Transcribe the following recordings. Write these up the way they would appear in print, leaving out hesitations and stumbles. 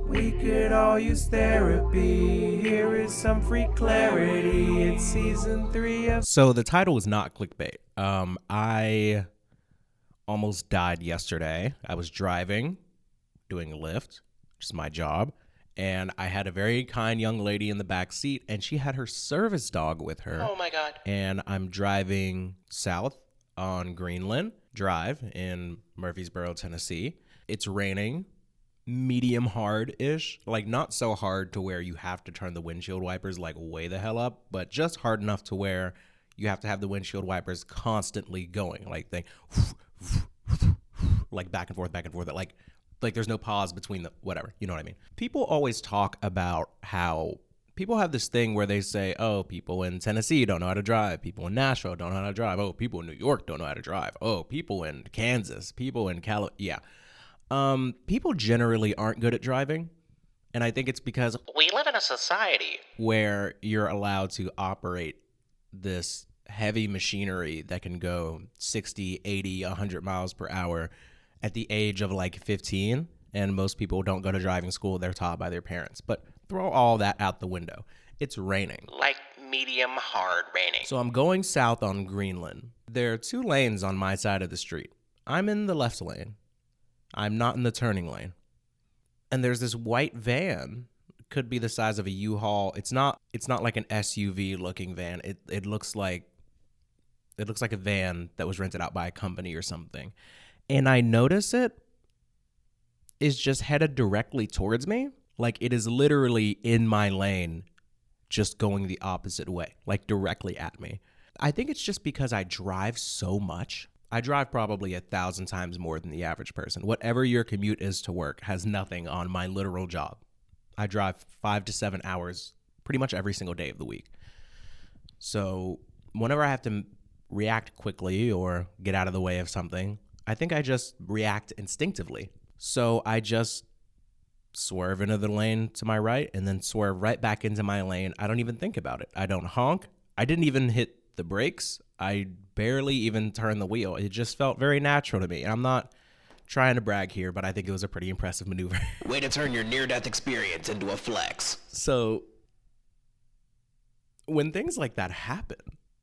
We could all use therapy. Here is some free clarity. It's season 3 of. So the title is not clickbait. I almost died yesterday. I was driving, doing a Lyft, which is my job, and I had a very kind young lady in the back seat, and she had her service dog with her. Oh my God. And I'm driving south on Greenland Drive in Murfreesboro, Tennessee. It's raining, medium hard-ish, like not so hard to where you have to turn the windshield wipers like way the hell up, but just hard enough to where you have to have the windshield wipers constantly going, like like back and forth, like there's no pause between the whatever, you know what I mean? People always talk about how people have this thing where they say, oh, people in Tennessee don't know how to drive. People in Nashville don't know how to drive. Oh, people in New York don't know how to drive. Oh, people in Kansas, people in California. Yeah. People generally aren't good at driving. And I think it's because We live in a society. where you're allowed to operate this heavy machinery that can go 60, 80, 100 miles per hour at the age of like 15. And most people don't go to driving school. They're taught by their parents. But throw all that out the window. It's raining. Like medium hard raining. So I'm going south on Greenland. There are 2 lanes on my side of the street. I'm in the left lane. I'm not in the turning lane. And there's this white van. Could be the size of a U-Haul. It's not like an SUV looking van. It looks like a van that was rented out by a company or something. And I notice it is just headed directly towards me. Like it is literally in my lane, just going the opposite way, like directly at me. I think it's just because I drive so much. I drive probably 1,000 times more than the average person. Whatever your commute is to work has nothing on my literal job. I drive 5 to 7 hours pretty much every single day of the week. So whenever I have to react quickly or get out of the way of something, I think I just react instinctively. So I just swerve into the lane to my right and then swerve right back into my lane. I don't even think about it. I don't honk. I didn't even hit the brakes. I barely even turned the wheel. It just felt very natural to me. And I'm not trying to brag here, but I think it was a pretty impressive maneuver. Way to turn your near-death experience into a flex. So when things like that happen,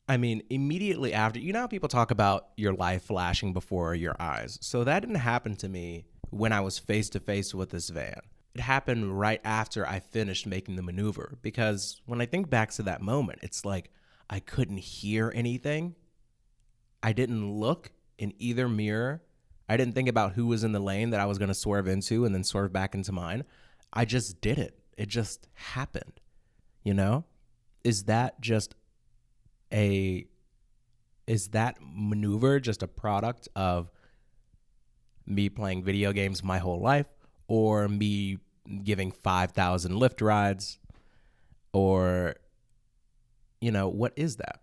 I mean, immediately after, you know how people talk about your life flashing before your eyes. So that didn't happen to me when I was face to face with this van. It happened right after I finished making the maneuver, because when I think back to that moment, it's like I couldn't hear anything. I didn't look in either mirror. I didn't think about who was in the lane that I was going to swerve into and then swerve back into mine. I just did it. It just happened. You know? Is that maneuver just a product of me playing video games my whole life, or me giving 5,000 Lyft rides, or, you know, what is that?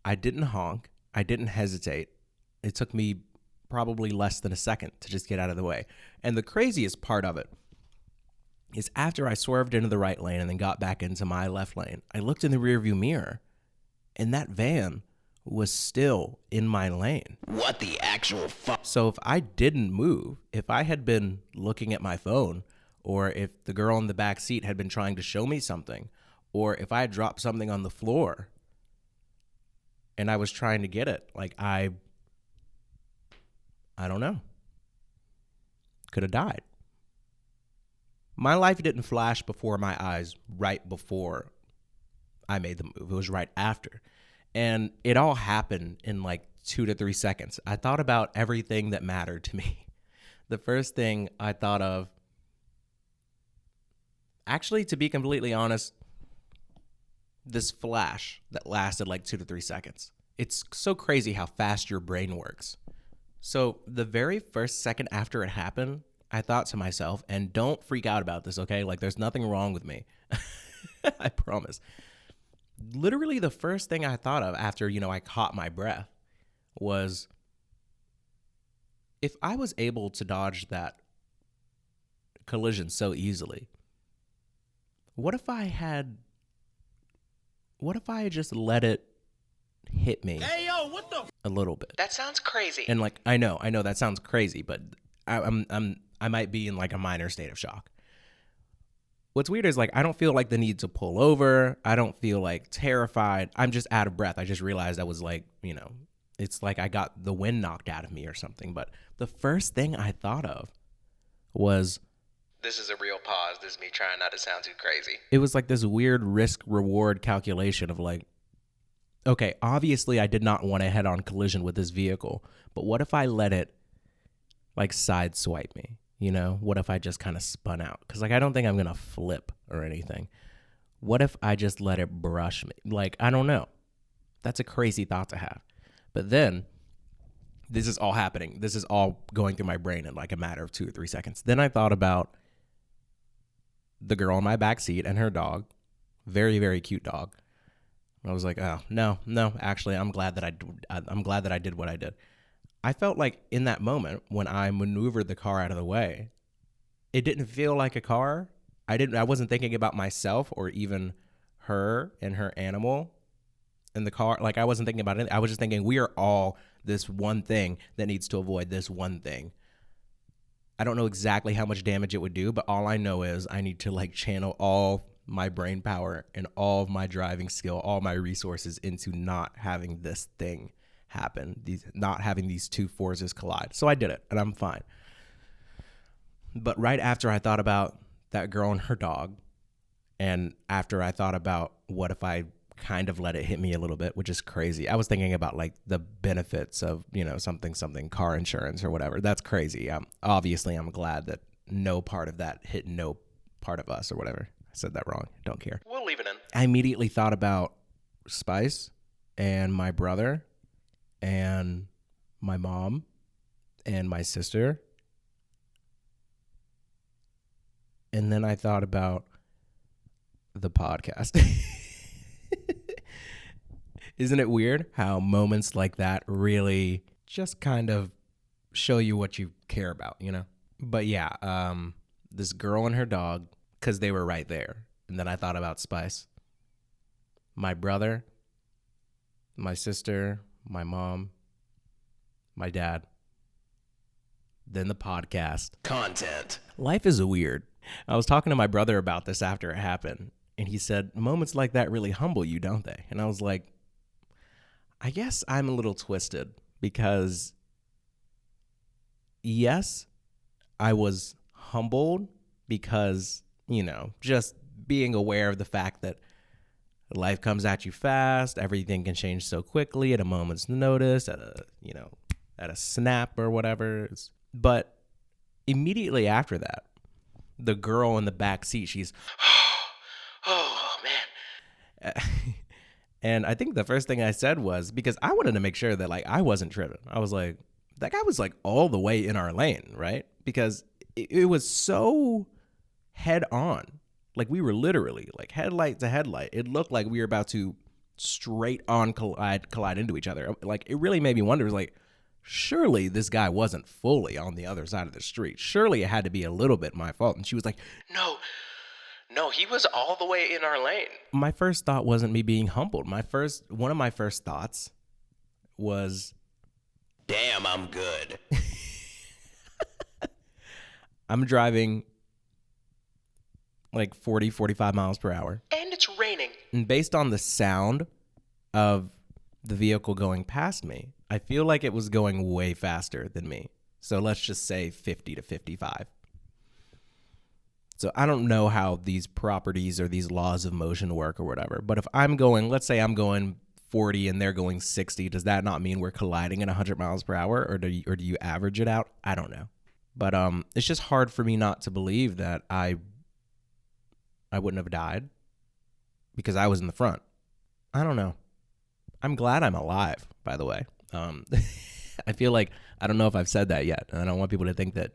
I didn't honk. I didn't hesitate. It took me probably less than a second to just get out of the way. And the craziest part of it is after I swerved into the right lane and then got back into my left lane, I looked in the rearview mirror and that van was still in my lane. What the actual fuck? So if I didn't move, if I had been looking at my phone, or if the girl in the back seat had been trying to show me something, or if I had dropped something on the floor and I was trying to get it, like I don't know, could have died. My life didn't flash before my eyes right before I made the move. It was right after. And it all happened in like 2 to 3 seconds. I thought about everything that mattered to me. The first thing I thought of, actually, to be completely honest, this flash that lasted like 2 to 3 seconds. It's so crazy how fast your brain works. So the very first second after it happened, I thought to myself, and don't freak out about this, okay? Like, there's nothing wrong with me. I promise. Literally the first thing I thought of after, I caught my breath was, if I was able to dodge that collision so easily, what if I had just let it hit me a little bit? That sounds crazy. And like, I know that sounds crazy, but I might be in like a minor state of shock. What's weird is like I don't feel like the need to pull over. I don't feel like terrified. I'm just out of breath. I just realized I was like, it's like I got the wind knocked out of me or something. But the first thing I thought of was, This is a real pause. This is me trying not to sound too crazy. it was like this weird risk reward calculation of like, okay, obviously I did not want a head-on collision with this vehicle, but what if I let it like sideswipe me? What if I just kind of spun out? Because like I don't think I'm gonna flip or anything. What if I just let it brush me? Like, I don't know. That's a crazy thought to have. But then this is all happening. This is all going through my brain in like a matter of 2 or 3 seconds. Then I thought about the girl in my back seat and her dog. Very, very cute dog. I was like, oh, no, actually, I'm glad that I did what I did. I felt like in that moment when I maneuvered the car out of the way, it didn't feel like a car. I wasn't thinking about myself or even her and her animal in the car. Like I wasn't thinking about it. I was just thinking we are all this one thing that needs to avoid this one thing. I don't know exactly how much damage it would do, but all I know is I need to like channel all my brain power and all of my driving skill, all my resources into not having this thing happen, not having these two forces collide. So I did it and I'm fine. But right after I thought about that girl and her dog, and after I thought about what if I kind of let it hit me a little bit, which is crazy. I was thinking about like the benefits of, something car insurance or whatever. That's crazy. Obviously I'm glad that no part of that hit no part of us or whatever. I said that wrong. Don't care. We'll leave it in. I immediately thought about Spice and my brother and my mom and my sister. And then I thought about the podcast. Isn't it weird how moments like that really just kind of show you what you care about, But yeah, this girl and her dog, because they were right there. And then I thought about Spice, my brother, my sister, my mom, my dad, then the podcast. Content. Life is weird. I was talking to my brother about this after it happened, and he said, moments like that really humble you, don't they? And I was like, I guess I'm a little twisted because, yes, I was humbled because, just being aware of the fact that life comes at you fast, everything can change so quickly at a moment's notice, at a snap or whatever. But immediately after that, the girl in the back seat, she's, Oh, man. and I think the first thing I said was, because I wanted to make sure that like I wasn't tripping. I was like, that guy was like all the way in our lane, right? Because it was so head on. Like we were literally like headlight to headlight. It looked like we were about to straight on collide into each other. Like it really made me wonder, like, surely this guy wasn't fully on the other side of the street. Surely it had to be a little bit my fault. And she was like, No, he was all the way in our lane. my first thought wasn't me being humbled. One of my first thoughts was, Damn, I'm good. I'm driving like 40, 45 miles per hour. And it's raining. And based on the sound of the vehicle going past me, I feel like it was going way faster than me. So let's just say 50 to 55. So I don't know how these properties or these laws of motion work or whatever. But if I'm going, let's say I'm going 40 and they're going 60, does that not mean we're colliding at 100 miles per hour? Or do you average it out? I don't know. But it's just hard for me not to believe that I wouldn't have died because I was in the front. I don't know. I'm glad I'm alive, by the way. I feel like, I don't know if I've said that yet. And I don't want people to think that,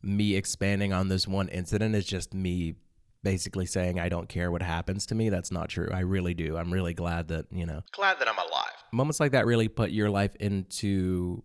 me expanding on this one incident is just me basically saying I don't care what happens to me. That's not true. I really do. I'm really glad that, Glad that I'm alive. moments like that really put your life into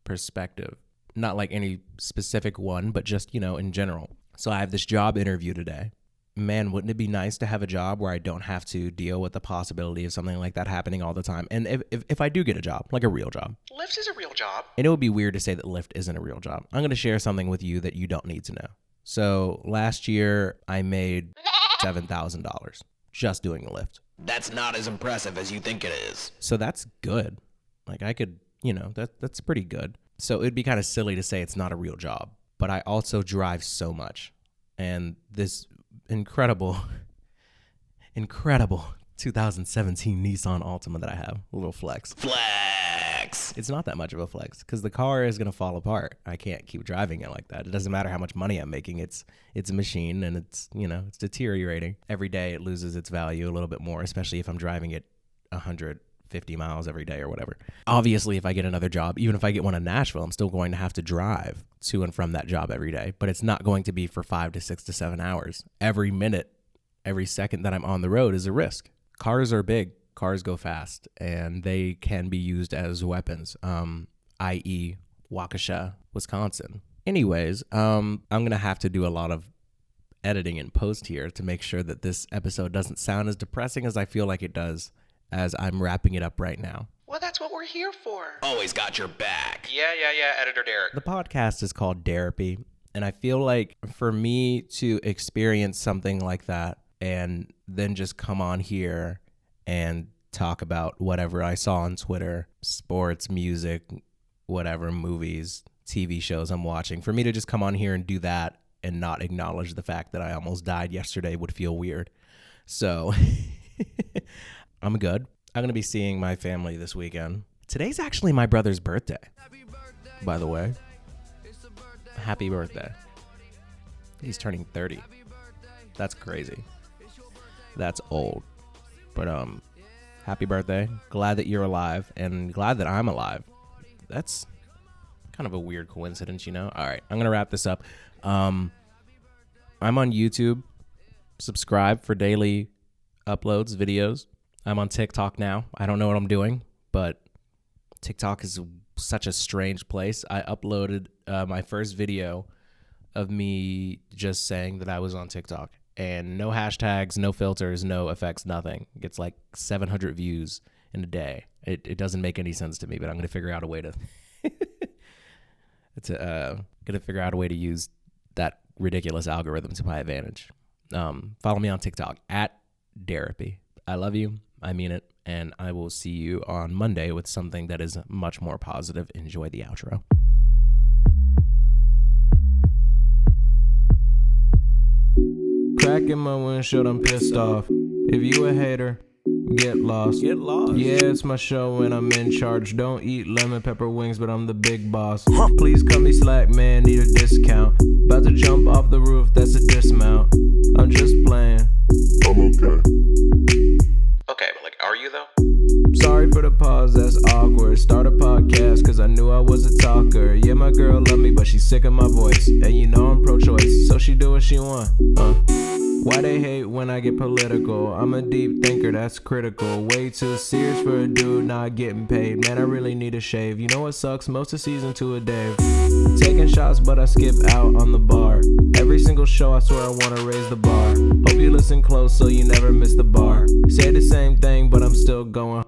perspective. Not like any specific one, but just, in general. So I have this job interview today. Man, wouldn't it be nice to have a job where I don't have to deal with the possibility of something like that happening all the time? And if I do get a job, like a real job. Lyft is a real job. And it would be weird to say that Lyft isn't a real job. I'm going to share something with you that you don't need to know. So last year I made $7,000 just doing the lift. That's not as impressive as you think it is. So that's good. Like I could, that's pretty good. So it'd be kind of silly to say it's not a real job, but I also drive so much. And this incredible 2017 Nissan Altima that I have, a little flex. Flex. It's not that much of a flex because the car is going to fall apart. I can't keep driving it like that. It doesn't matter how much money I'm making. It's a machine and it's deteriorating. Every day it loses its value a little bit more, especially if I'm driving it 150 miles every day or whatever. Obviously, if I get another job, even if I get one in Nashville, I'm still going to have to drive to and from that job every day, but it's not going to be for 5 to 6 to 7 hours. Every minute, every second that I'm on the road is a risk. Cars are big. Cars go fast, and they can be used as weapons, i.e. Waukesha, Wisconsin. Anyways, I'm going to have to do a lot of editing and post here to make sure that this episode doesn't sound as depressing as I feel like it does as I'm wrapping it up right now. Well, that's what we're here for. Always got your back. Yeah, Editor Derek. The podcast is called Derapy, and I feel like for me to experience something like that and then just come on here and talk about whatever I saw on Twitter, sports, music, whatever, movies, TV shows I'm watching. For me to just come on here and do that and not acknowledge the fact that I almost died yesterday would feel weird. So I'm good. I'm going to be seeing my family this weekend. Today's actually my brother's birthday, by the way. Happy birthday. He's turning 30. That's crazy. That's old. But happy birthday. Glad that you're alive and glad that I'm alive. That's kind of a weird coincidence, All right, I'm going to wrap this up. I'm on YouTube. Subscribe for daily uploads, videos. I'm on TikTok now. I don't know what I'm doing, but TikTok is such a strange place. I uploaded my first video of me just saying that I was on TikTok. And no hashtags, no filters, no effects, nothing. It gets like 700 views in a day. It doesn't make any sense to me, but I'm going to figure out a way to to use that ridiculous algorithm to my advantage. Follow me on TikTok at Derapy. I love you. I mean it. And I will see you on Monday with something that is much more positive. Enjoy the outro. Crack in my windshield, I'm pissed off. If you a hater, get lost. Get lost. Yeah, it's my show and I'm in charge. Don't eat lemon pepper wings, but I'm the big boss. Please cut me slack, man, need a discount. About to jump off the roof, that's a dismount. I'm just playing. I'm okay. Okay, but like, are you though? Sorry for the pause, that's awkward. Start a podcast, cause I knew I was a talker. Yeah, my girl love me, but she's sick of my voice. And you know I'm pro-choice, so she do what she want. Why they hate when I get political? I'm a deep thinker, that's critical. Way too serious for a dude not getting paid. Man, I really need a shave. You know what sucks? Most of season 2 a day. Taking shots, but I skip out on the bar. Every single show, I swear I wanna raise the bar. Hope you listen close so you never miss the bar. Say the same thing, but I'm still going.